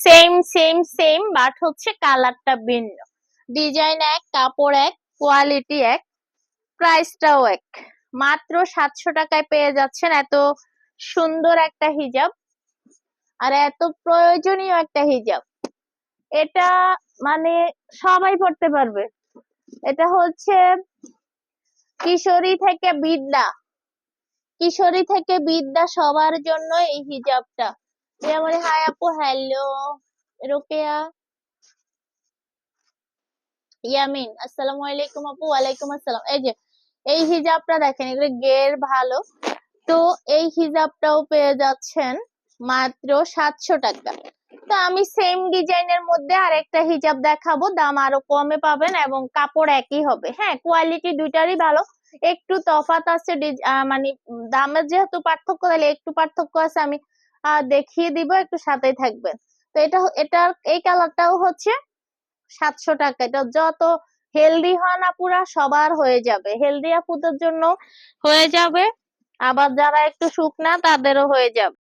Same same same, but হচ্ছে কালারটা ভিন্ন। ডিজাইন এক, কাপড় এক, কোয়ালিটি এক, প্রাইসটাও এক। মাত্র 700 টাকায় পেয়ে যাচ্ছেন এত সুন্দর একটা হিজাব, আর এত প্রয়োজনীয় একটা হিজাব। এটা মানে সবাই পড়তে পারবে। এটা হচ্ছে কিশোরী থেকে বৃদ্ধা, কিশোরী থেকে বৃদ্ধা সবার জন্য এই হিজাবটা। যেমন হাই আপু, হ্যালো রোকেয়া, ইয়ামিন আসসালামু আলাইকুম আপু। ওয়ালাইকুম আসসালাম। এই যে এই হিজাবটা দেখেন, এগুলো গের ভালো। তো এই হিজাবটাও পেয়ে যাচ্ছেন মাত্র 700 টাকা। তো আমি সেম ডিজাইনের মধ্যে আরেকটা হিজাব দেখাবো, দাম আরো কমে পাবেন এবং কাপড় একই হবে। হ্যাঁ, কোয়ালিটি দুইটারই ভালো, একটু তফাৎ আছে মানে দামের যেহেতু পার্থক্য, তাহলে একটু পার্থক্য আছে। আমি দেখিয়ে দিব, একটু সাথেই থাকবেন। তো এটার এই কালারটাও হচ্ছে 700 টাকা। এটা যত হেলদি হন আপুরা সবার হয়ে যাবে, হেলদি আপুদের জন্য হয়ে যাবে, আবার যারা একটু শুকনা তাদেরও হয়ে যাবে।